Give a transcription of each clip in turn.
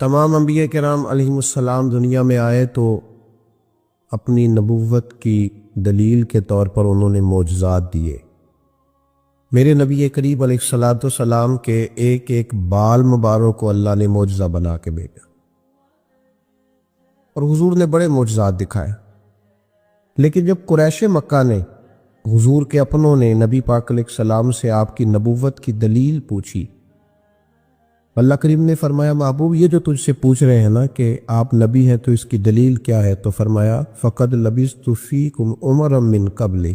تمام انبیاء کرام علیہم السلام دنیا میں آئے تو اپنی نبوت کی دلیل کے طور پر انہوں نے معجزات دیے۔ میرے نبی کریم علیہ الصلوۃ والسلام کے ایک ایک بال مبارک کو اللہ نے معجزہ بنا کے بھیجا، اور حضور نے بڑے معجزات دکھائے۔ لیکن جب قریش مکہ نے حضور کے اپنوں نے نبی پاک علیہ السلام سے آپ کی نبوت کی دلیل پوچھی، اللہ کریم نے فرمایا محبوب یہ جو تجھ سے پوچھ رہے ہیں نا کہ آپ نبی ہیں تو اس کی دلیل کیا ہے، تو فرمایا فقد لبثت فیکم عمرا من قبلہ،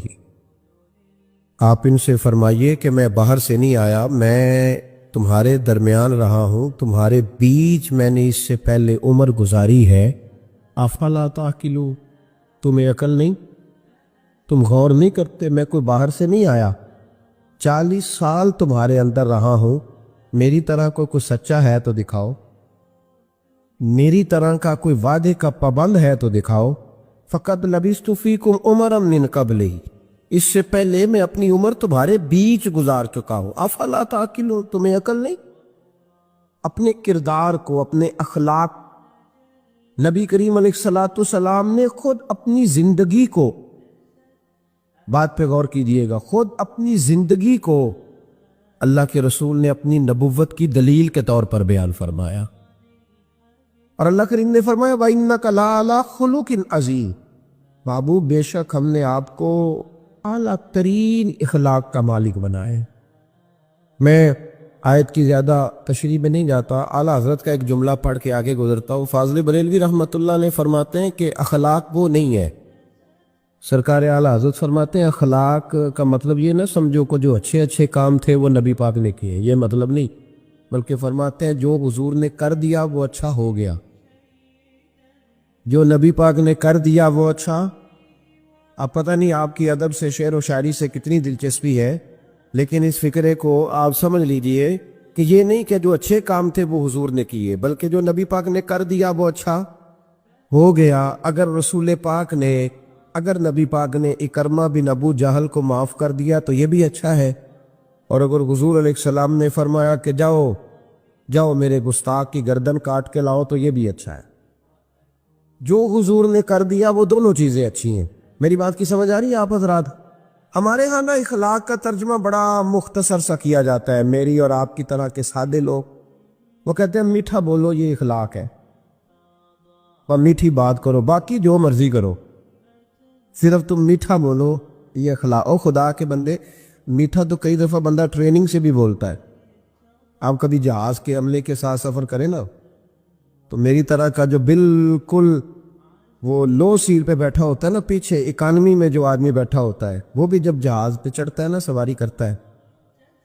آپ ان سے فرمائیے کہ میں باہر سے نہیں آیا، میں تمہارے درمیان رہا ہوں، تمہارے بیچ میں نے اس سے پہلے عمر گزاری ہے۔ افلا تعقلون، تمہیں عقل نہیں، تم غور نہیں کرتے؟ میں کوئی باہر سے نہیں آیا، 40 سال تمہارے اندر رہا ہوں، میری طرح کوئی سچا ہے تو دکھاؤ، میری طرح کا کوئی وعدے کا پابند ہے تو دکھاؤ۔ فقد لبثت فیکم عمرا من قبلہ، اس سے پہلے میں اپنی عمر تمہارے بیچ گزار چکا ہوں۔ افلا تعقلون، تمہیں عقل نہیں؟ اپنے کردار کو، اپنے اخلاق، نبی کریم علیہ الصلوۃ والسلام نے خود اپنی زندگی کو، بات پہ غور کیجئے گا، خود اپنی زندگی کو اللہ کے رسول نے اپنی نبوت کی دلیل کے طور پر بیان فرمایا، اور اللہ کریم نے فرمایا وَإِنَّكَ لَعَلَىٰ خُلُقٍ عَظِيمٍ، محبوب بے شک ہم نے آپ کو اعلیٰ ترین اخلاق کا مالک بنایا ہے۔ میں آیت کی زیادہ تشریح میں نہیں جاتا، اعلیٰ حضرت کا ایک جملہ پڑھ کے آگے گزرتا ہوں۔ فاضل بریلوی رحمۃ اللہ علیہ فرماتے ہیں کہ اخلاق وہ نہیں ہے، سرکار اعلیٰ حضرت فرماتے ہیں اخلاق کا مطلب یہ نہ سمجھو کہ جو اچھے اچھے کام تھے وہ نبی پاک نے کیے، یہ مطلب نہیں، بلکہ فرماتے ہیں جو حضور نے کر دیا وہ اچھا ہو گیا، جو نبی پاک نے کر دیا وہ اچھا۔ اب پتہ نہیں آپ کی ادب سے، شعر و شاعری سے کتنی دلچسپی ہے، لیکن اس فکرے کو آپ سمجھ لیجئے کہ یہ نہیں کہ جو اچھے کام تھے وہ حضور نے کیے، بلکہ جو نبی پاک نے کر دیا وہ اچھا ہو گیا۔ اگر نبی پاک نے اکرمہ بن ابو جہل کو معاف کر دیا تو یہ بھی اچھا ہے، اور اگر حضور علیہ السلام نے فرمایا کہ جاؤ میرے گستاخ کی گردن کاٹ کے لاؤ تو یہ بھی اچھا ہے۔ جو حضور نے کر دیا وہ دونوں چیزیں اچھی ہیں۔ میری بات کی سمجھ آ رہی ہے آپ حضرات؟ ہمارے ہاں نا اخلاق کا ترجمہ بڑا مختصر سا کیا جاتا ہے، میری اور آپ کی طرح کے سادے لوگ وہ کہتے ہیں میٹھا بولو یہ اخلاق ہے، اور میٹھی بات کرو، باقی جو مرضی کرو، صرف تم میٹھا بولو یہ اخلاق۔ او خدا کے بندے، میٹھا تو کئی دفعہ بندہ ٹریننگ سے بھی بولتا ہے۔ آپ کبھی جہاز کے عملے کے ساتھ سفر کریں نا، تو میری طرح کا جو بالکل وہ لو سیٹ پہ بیٹھا ہوتا ہے نا، پیچھے اکانومی میں جو آدمی بیٹھا ہوتا ہے، وہ بھی جب جہاز پہ چڑھتا ہے نا، سواری کرتا ہے،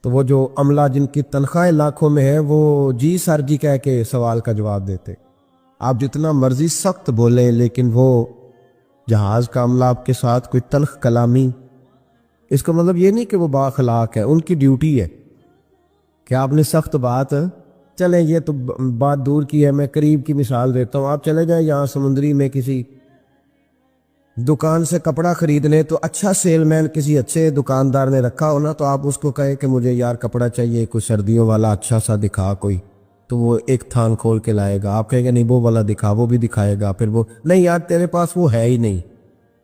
تو وہ جو عملہ جن کی تنخواہ لاکھوں میں ہے وہ جی سر جی کہہ کے سوال کا جواب دیتے۔ آپ جتنا مرضی سخت بولیں، لیکن وہ جہاز کا عملہ آپ کے ساتھ کوئی تلخ کلامی، اس کا مطلب یہ نہیں کہ وہ با اخلاق ہے، ان کی ڈیوٹی ہے کہ آپ نے سخت بات، چلیں یہ تو بات دور کی ہے، میں قریب کی مثال دیتا ہوں۔ آپ چلے جائیں یہاں سمندری میں کسی دکان سے کپڑا خریدنے، تو اچھا سیل مین کسی اچھے دکاندار نے رکھا ہو نا، تو آپ اس کو کہے کہ مجھے یار کپڑا چاہیے کوئی سردیوں والا اچھا سا دکھا کوئی، تو وہ ایک تھان کھول کے لائے گا، آپ کہیں گے نہیں وہ والا دکھا، وہ بھی دکھائے گا، پھر وہ نہیں یار تیرے پاس وہ ہے ہی نہیں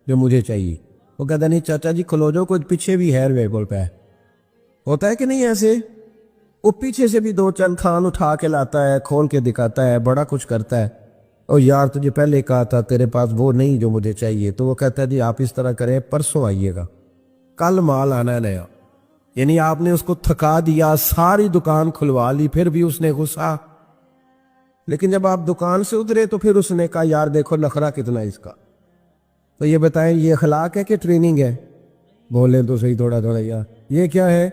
جو مجھے چاہیے، وہ کہتا نہیں چاچا جی کھلو جو، کچھ پیچھے بھی ہے اویلیبل پہ، ہوتا ہے کہ نہیں ایسے؟ وہ پیچھے سے بھی دو چند تھان اٹھا کے لاتا ہے، کھول کے دکھاتا ہے، بڑا کچھ کرتا ہے، اور یار تجھے پہلے کہا تھا تیرے پاس وہ نہیں جو مجھے چاہیے، تو وہ کہتا ہے جی آپ اس طرح کریں پرسوں آئیے گا، کل مال آنا ہے نیا۔ یعنی آپ نے اس کو تھکا دیا، ساری دکان کھلوا لی، پھر بھی اس نے غصہ، لیکن جب آپ دکان سے اترے تو پھر اس نے کہا یار دیکھو نخرہ کتنا اس کا۔ تو یہ بتائیں یہ اخلاق ہے کہ ٹریننگ ہے؟ بولیں تو صحیح تھوڑا تھوڑا یار، یہ کیا ہے؟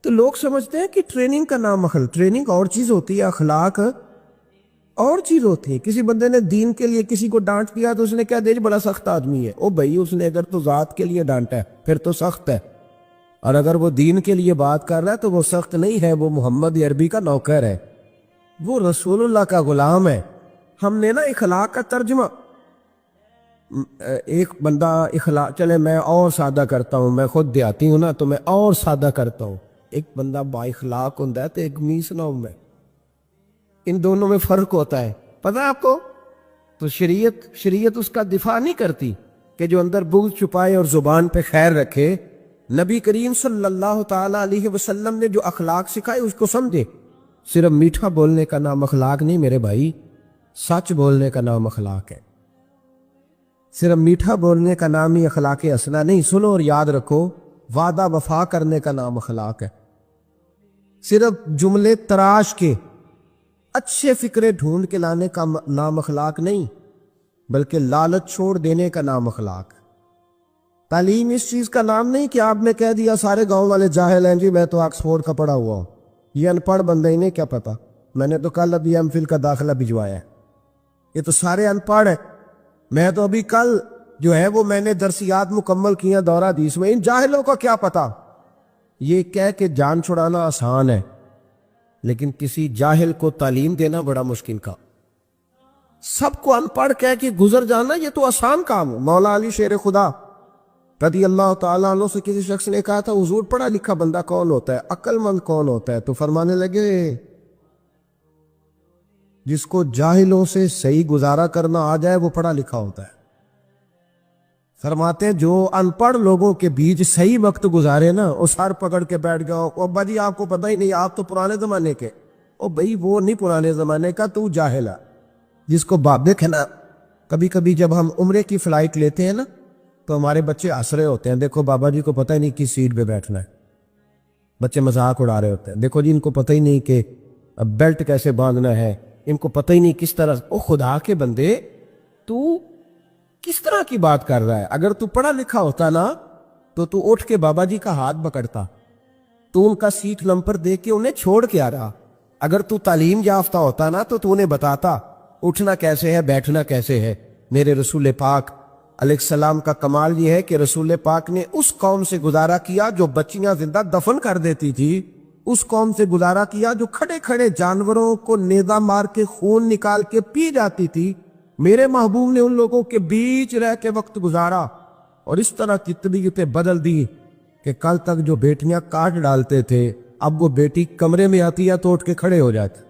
تو لوگ سمجھتے ہیں کہ ٹریننگ کا نام ٹریننگ اور چیز ہوتی ہے، اخلاق اور چیز ہوتی ہے۔ کسی بندے نے دین کے لیے کسی کو ڈانٹ دیا تو اس نے کیا دیکھ بڑا سخت آدمی ہے، او بھائی اس نے اگر تو ذات کے لیے ڈانٹا ہے پھر تو سخت ہے، اور اگر وہ دین کے لیے بات کر رہا ہے تو وہ سخت نہیں ہے، وہ محمد عربی کا نوکر ہے، وہ رسول اللہ کا غلام ہے۔ ہم نے نا اخلاق کا ترجمہ، ایک بندہ اخلاق، چلے میں اور سادہ کرتا ہوں، میں خود دیہاتی ہوں نا تو میں اور سادہ کرتا ہوں، ایک بندہ با اخلاق ہوتا ہے تو ایک می سناؤں میں، ان دونوں میں فرق ہوتا ہے، پتہ ہے آپ کو؟ تو شریعت اس کا دفاع نہیں کرتی کہ جو اندر بغض چھپائے اور زبان پہ خیر رکھے۔ نبی کریم صلی اللہ تعالی علیہ وسلم نے جو اخلاق سکھائے اس کو سمجھے۔ صرف میٹھا بولنے کا نام اخلاق نہیں میرے بھائی، سچ بولنے کا نام اخلاق ہے۔ صرف میٹھا بولنے کا نام ہی اخلاق اصلا نہیں، سنو اور یاد رکھو، وعدہ وفا کرنے کا نام اخلاق ہے۔ صرف جملے تراش کے اچھے فکرے ڈھونڈ کے لانے کا نام اخلاق نہیں، بلکہ لالچ چھوڑ دینے کا نام اخلاق۔ تعلیم اس چیز کا نام نہیں کہ آپ نے کہہ دیا سارے گاؤں والے جاہل ہیں جی، میں تو آکسفورڈ کا پڑھا ہوا ہوں، یہ ان پڑھ بندے انہیں کیا پتا، میں نے تو کل ابھی ایم فل کا داخلہ بھجوایا ہے، یہ تو سارے ان پڑھ ہیں۔ میں تو ابھی کل جو ہے وہ میں نے درسیات مکمل کیا دورہ حدیث میں، ان جاہلوں کا کیا پتا۔ یہ کہہ کے جان چھڑانا آسان ہے، لیکن کسی جاہل کو تعلیم دینا بڑا مشکل کا۔ سب کو ان پڑھ کہہ کے گزر جانا یہ تو آسان کام ہے۔ مولا علی شیر خدا رضی اللہ تعالیٰ عنہ سے کسی شخص نے کہا تھا حضور پڑھا لکھا بندہ کون ہوتا ہے، عقل مند کون ہوتا ہے؟ تو فرمانے لگے جس کو جاہلوں سے صحیح گزارا کرنا آ جائے وہ پڑھا لکھا ہوتا ہے۔ فرماتے ہیں جو ان پڑھ لوگوں کے بیچ صحیح وقت گزارے نا، وہ سر پکڑ کے بیٹھ گیا، او بھائی آپ کو پتہ ہی نہیں، آپ تو پرانے زمانے کے۔ او بھائی وہ نہیں پرانے زمانے کا، تو جاہل ہے۔ جس کو باپ دیکھے نا، کبھی کبھی جب ہم عمرے کی فلائٹ لیتے ہیں نا تو ہمارے بچے ہنس رہے ہوتے ہیں، دیکھو بابا جی کو پتہ ہی نہیں کس سیٹ پہ بیٹھنا ہے، بچے مذاق اڑا رہے ہوتے ہیں، دیکھو جی ان کو پتہ ہی نہیں کہ بیلٹ کیسے باندھنا ہے، ان کو پتہ ہی نہیں کس طرح۔ او خدا کے بندے، تو کس طرح کی بات کر رہا ہے؟ اگر تو پڑھا لکھا ہوتا نا تو اٹھ کے بابا جی کا ہاتھ پکڑتا، تو ان کا سیٹ نمبر دے کے انہیں چھوڑ کے آ رہا۔ اگر تو تعلیم یافتہ ہوتا نا تو انہیں بتاتا اٹھنا کیسے ہے، بیٹھنا کیسے ہے۔ میرے رسول پاک علیہ السلام کا کمال یہ ہے کہ رسول پاک نے اس قوم سے گزارا کیا جو بچیاں زندہ دفن کر دیتی تھی، اس قوم سے گزارا کیا جو کھڑے کھڑے جانوروں کو نیزہ مار کے خون نکال کے پی جاتی تھی۔ میرے محبوب نے ان لوگوں کے بیچ رہ کے وقت گزارا اور اس طرح کی طبیعتیں بدل دی کہ کل تک جو بیٹیاں کاٹ ڈالتے تھے اب وہ بیٹی کمرے میں آتی ہے تو اٹھ کے کھڑے ہو جاتے۔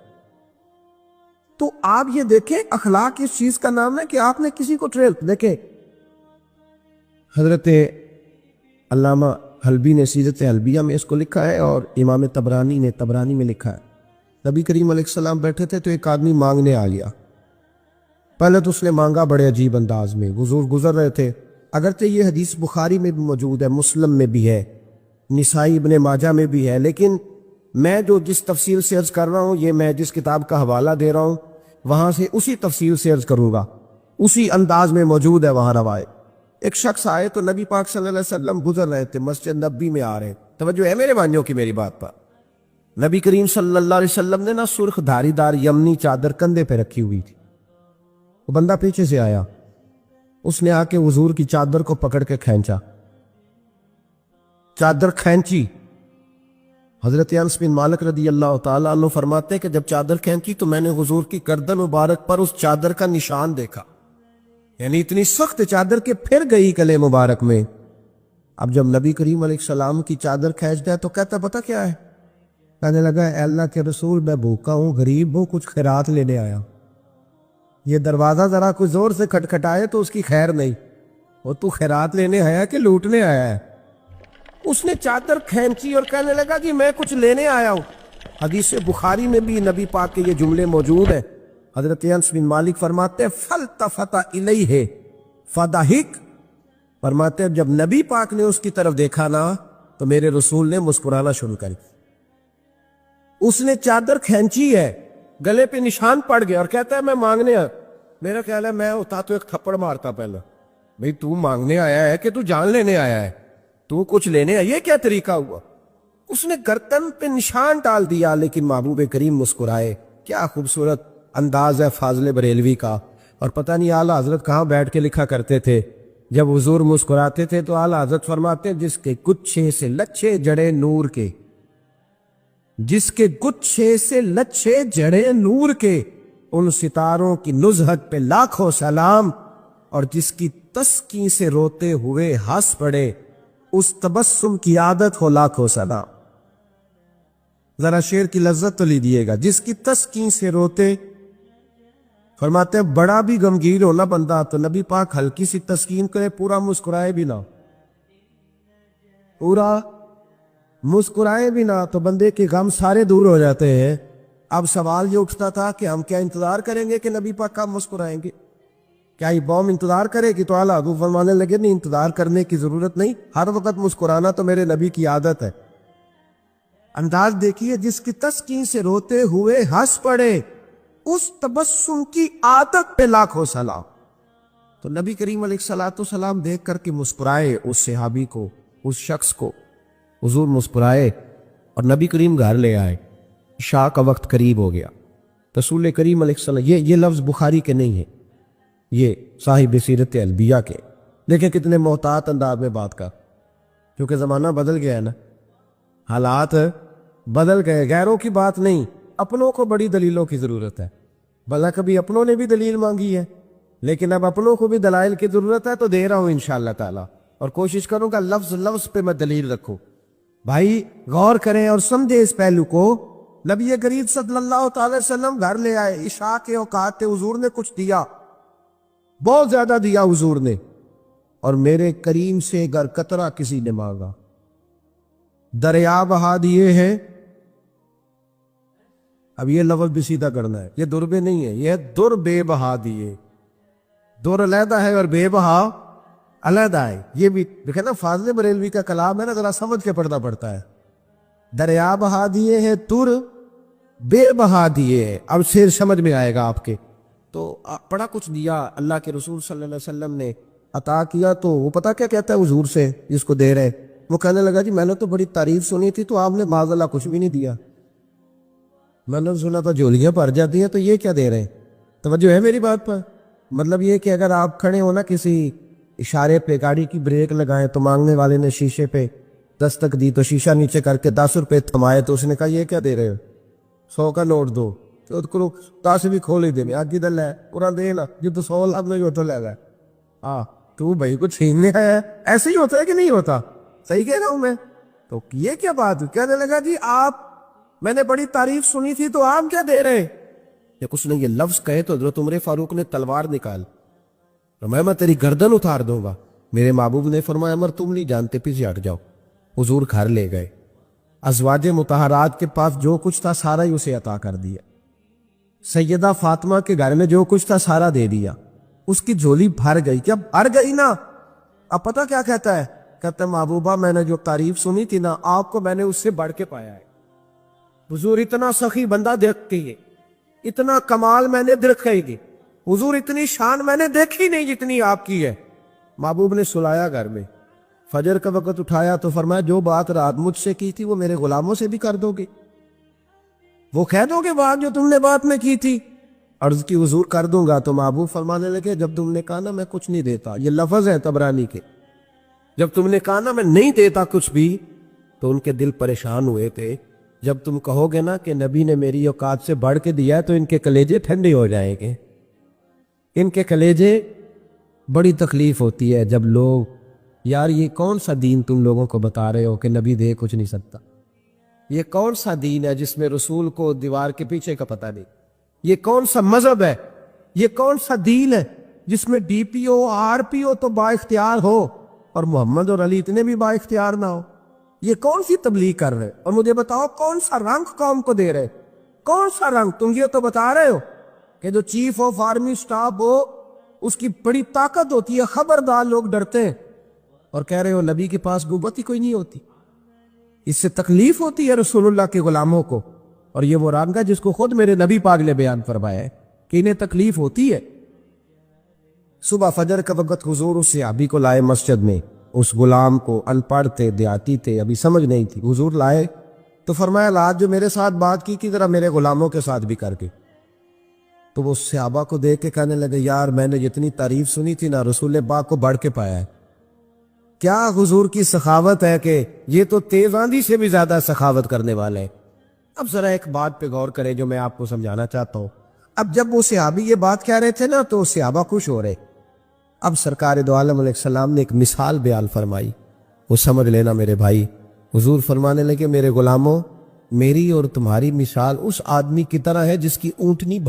تو آپ یہ دیکھیں اخلاق اس چیز کا نام ہے کہ آپ نے کسی کو ٹریل دیکھیں۔ حضرت علامہ حلبی نے سیرت حلبیہ میں اس کو لکھا ہے اور امام طبرانی نے طبرانی میں لکھا ہے۔ نبی کریم علیہ السلام بیٹھے تھے تو ایک آدمی مانگنے آ گیا۔ پہلے تو اس نے مانگا بڑے عجیب انداز میں، حضور گزر رہے تھے، اگرچہ یہ حدیث بخاری میں بھی موجود ہے، مسلم میں بھی ہے، نسائی ابن ماجہ میں بھی ہے، لیکن میں جو جس تفصیل سے عرض کر رہا ہوں یہ میں جس کتاب کا حوالہ دے رہا ہوں وہاں سے اسی تفصیل سے عرض کروں گا، اسی انداز میں موجود ہے وہاں روایت۔ ایک شخص آئے تو نبی پاک صلی اللہ علیہ وسلم گزر رہے تھے، مسجد نبی میں آ رہے، توجہ ہے میرے بھائیوں کی میری بات پر۔ نبی کریم صلی اللہ علیہ وسلم نے نا سرخ دھاری دار یمنی چادر کندھے پہ رکھی ہوئی تھی۔ وہ بندہ پیچھے سے آیا، اس نے آ کے حضور کی چادر کو پکڑ کے کھینچا، چادر کھینچی۔ حضرت انس بن مالک رضی اللہ تعالیٰ عنہ فرماتے ہیں کہ جب چادر کھینچی تو میں نے حضور کی گردن مبارک پر اس چادر کا نشان دیکھا، یعنی اتنی سخت چادر کہ پھر گئی گلے مبارک میں۔ اب جب نبی کریم علیہ السلام کی چادر کھینچ جائے تو کہتا پتہ کیا ہے؟ کہنے لگا اے اللہ کے رسول میں بھوکا ہوں، غریب ہوں، کچھ خیرات لینے آیا۔ یہ دروازہ ذرا کوئی زور سے کھٹکھٹائے تو اس کی خیر نہیں، وہ تو خیرات لینے آیا کہ لوٹنے آیا ہے؟ اس نے چادر کھینچی اور کہنے لگا کہ میں کچھ لینے آیا ہوں۔ حدیث بخاری میں بھی نبی پاک کے یہ جملے موجود ہیں۔ حضرت انس بن مالک فرماتے ہیں فَالْتَفَتَ إِلَيْهِ فَضَحِكَ، فرماتے ہیں جب نبی پاک نے اس کی طرف دیکھا نا تو میرے رسول نے مسکرانا شروع کر دیا۔ اس نے چادر کھینچی ہے، گلے پہ نشان پڑ گیا اور کہتا ہے میں مانگنے آیا۔ میرا خیال ہے میں ہوتا تو ایک تھپڑ مارتا پہلے، بھئی تو مانگنے آیا ہے کہ تو جان لینے آیا ہے؟ تو کچھ لینے آیا، یہ کیا طریقہ ہوا؟ اس نے گردن پہ نشان ڈال دیا، لیکن محبوب کریم مسکرائے۔ کیا خوبصورت انداز ہے فاضل بریلوی کا، اور پتہ نہیں اعلیٰ حضرت کہاں بیٹھ کے لکھا کرتے تھے۔ جب حضور مسکراتے تھے تو اعلیٰ حضرت فرماتے ہیں جس کے گچھے سے لچھے جڑے نور کے، جس کے گچھے سے لچھے جڑے نور کے، ان ستاروں کی نزہت پہ لاکھوں سلام، اور جس کی تسکین سے روتے ہوئے ہنس پڑے اس تبسم کی عادت ہو لاکھوں سلام۔ ذرا شعر کی لذت تو لیجیے گا. جس کی تسکین سے روتے، فرماتے ہیں بڑا بھی غمگین ہونا بندہ تو نبی پاک ہلکی سی تسکین کرے، پورا مسکرائے بھی نہ، پورا مسکرائے بھی نہ تو بندے کے غم سارے دور ہو جاتے ہیں. اب سوال یہ اٹھتا تھا کہ ہم کیا انتظار کریں گے کہ نبی پاک کب مسکرائیں گے؟ کیا یہ بوم انتظار کرے کہ تو اعلیٰ حضور فرمانے لگے نہیں، انتظار کرنے کی ضرورت نہیں، ہر وقت مسکرانا تو میرے نبی کی عادت ہے. انداز دیکھیے، جس کی تسکین سے روتے ہوئے ہنس پڑے، اس تبسم کی عادت پہ لاکھوں سلام. تو نبی کریم علیہ الصلوۃ والسلام دیکھ کر کے مسکرائے اس صحابی کو، اس شخص کو. حضور مسکرائے اور نبی کریم گھر لے آئے. عشاء کا وقت قریب ہو گیا. رسول کریم علیہ السلام، یہ لفظ بخاری کے نہیں ہیں، یہ صاحب سیرت الانبیاء کے. دیکھیں کتنے محتاط انداز میں بات کر، کیونکہ زمانہ بدل گیا ہے نا، حالات بدل گئے. غیروں کی بات نہیں، اپنوں کو بڑی دلیلوں کی ضرورت ہے. بھلا کبھی اپنوں نے بھی دلیل مانگی ہے، لیکن اب اپنوں کو بھی دلائل کی ضرورت ہے تو دے رہا ہوں انشاءاللہ تعالی. اور کوشش کروں گا لفظ لفظ پہ میں دلیل رکھوں. بھائی غور کریں اور سمجھے اس پہلو کو. نبی کریم صلی اللہ تعالی وسلم گھر لے آئے، عشاء کے اوقات تھے، حضور نے کچھ دیا، بہت زیادہ دیا حضور نے. اور میرے کریم سے گر قطرہ کسی نے مانگا، دریا بہا دیے ہیں. اب یہ لفظ بھی سیدھا کرنا ہے، یہ دربے نہیں ہے، یہ در بے بہا دیے. در علیحدہ ہے اور بے بہا علیحدہ ہے. یہ بھی دیکھیں نا، فاضل بریلوی کا کلام ہے نا، ذرا سمجھ کے پڑھنا پڑتا ہے. دریا بہا دیے ہیں، در بے بہا دیے. اب شعر سمجھ میں آئے گا آپ کے. تو بڑا کچھ دیا اللہ کے رسول صلی اللہ علیہ وسلم نے، عطا کیا. تو وہ پتہ کیا کہتا ہے حضور سے جس کو دے رہے؟ وہ کہنے لگا جی میں نے تو بڑی تعریف سنی تھی، تو آپ نے معاذ اللہ کچھ بھی نہیں دیا. میں نے سنا تھا جھولیاں بھر جاتی ہیں، تو یہ کیا دے رہے ہیں؟ توجہ ہے میری بات پر؟ مطلب یہ کہ اگر آپ کھڑے ہو نا کسی اشارے پہ، گاڑی کی بریک لگائیں تو مانگنے والے نے شیشے پہ دستک دی تو شیشہ نیچے کر کے 10 روپے تھمائے، تو اس نے کہا یہ کیا دے رہے ہو؟ 100 کا نوٹ دو. تو 10 بھی کھول ہی دے، آگے دل ہے پورا دے نا، جو تو 100 لاکھ نہیں ہوتا لے گا. ہاں تو بھائی کچھ چھیننے آیا ہے، ایسے ہی ہوتا ہے کہ نہیں ہوتا؟ صحیح کہہ رہا ہوں میں؟ تو یہ کیا بات؟ کہنے لگا جی آپ، میں نے بڑی تعریف سنی تھی تو آپ کیا دے رہے؟ یا کچھ نہیں، یہ لفظ کہے تو حضرت عمر فاروق نے تلوار نکال، میں تیری گردن اتار دوں گا. میرے محبوب نے فرمایا عمر تم نہیں جانتے، پیچھے ہٹ جاؤ. حضور گھر لے گئے، ازواج مطہرات کے پاس جو کچھ تھا سارا ہی اسے عطا کر دیا. سیدہ فاطمہ کے گھر میں جو کچھ تھا سارا دے دیا. اس کی جھولی بھر گئی. کیا بھر گئی نا؟ اب پتہ کیا کہتا ہے؟ کہتا ہے محبوبہ میں نے جو تعریف سنی تھی نا آپ کو، میں نے اس سے بڑھ کے پایا ہے. حضور اتنا سخی بندہ دیکھتے ہیں، اتنا کمال میں نے دیکھا ہی نہیں. حضور اتنی شان میں نے دیکھی نہیں جتنی آپ کی ہے. محبوب نے سلایا گھر میں، فجر کا وقت اٹھایا تو فرمایا جو بات رات مجھ سے کی تھی وہ میرے غلاموں سے بھی کر دو گے؟ وہ کہہ دو گے بات جو تم نے بات میں کی تھی؟ عرض کی حضور کر دوں گا. تو محبوب فرمانے لگے جب تم نے کہا نا میں کچھ نہیں دیتا، یہ لفظ ہے طبرانی کے، جب تم نے کہا نا میں نہیں دیتا کچھ بھی، تو ان کے دل پریشان ہوئے تھے. جب تم کہو گے نا کہ نبی نے میری اوقات سے بڑھ کے دیا ہے تو ان کے کلیجے ٹھنڈے ہو جائیں گے. ان کے کلیجے، بڑی تکلیف ہوتی ہے جب لوگ، یار یہ کون سا دین تم لوگوں کو بتا رہے ہو کہ نبی دے کچھ نہیں سکتا؟ یہ کون سا دین ہے جس میں رسول کو دیوار کے پیچھے کا پتہ نہیں؟ یہ کون سا مذہب ہے؟ یہ کون سا دین ہے جس میں D P O R P او تو با اختیار ہو اور محمد اور علی اتنے بھی با اختیار نہ ہو؟ یہ کون سی تبلیغ کر رہے؟ اور مجھے بتاؤ کون سا رنگ قوم کو دے رہے؟ کون سا رنگ؟ تم یہ تو بتا رہے ہو کہ جو چیف آف آرمی سٹاف ہو اس کی بڑی طاقت ہوتی ہے، خبردار لوگ ڈرتے ہیں، اور کہہ رہے ہو نبی کے پاس قوت ہی کوئی نہیں ہوتی. اس سے تکلیف ہوتی ہے رسول اللہ کے غلاموں کو. اور یہ وہ رنگ ہے جس کو خود میرے نبی پاک نے بیان فرمایا ہے کہ انہیں تکلیف ہوتی ہے. صبح فجر کا وقت حضور اس صحابی کو لائے مسجد میں. اس غلام کو، ان پڑھ تھے، دیہاتی تھے، ابھی سمجھ نہیں تھی. حضور لائے تو فرمایا آج جو میرے ساتھ بات کی ذرا میرے غلاموں کے ساتھ بھی کر کے. تو وہ صحابہ کو دیکھ کے کہنے لگے یار میں نے جتنی تعریف سنی تھی نا رسول پاک کو بڑھ کے پایا ہے. کیا حضور کی سخاوت ہے کہ یہ تو تیز آندھی سے بھی زیادہ سخاوت کرنے والے ہیں. اب ذرا ایک بات پہ غور کریں جو میں آپ کو سمجھانا چاہتا ہوں. اب جب وہ صحابی یہ بات کہہ رہے تھے نا تو صحابہ خوش ہو رہے. اب سرکار دو عالم علیہ السلام نے ایک مثال بیان فرمائی، وہ سمجھ لینا میرے بھائی. حضور فرمانے لگے میرے غلاموں میری اور تمہاری مثال اس آدمی کی طرح ہے جس کی اونٹنی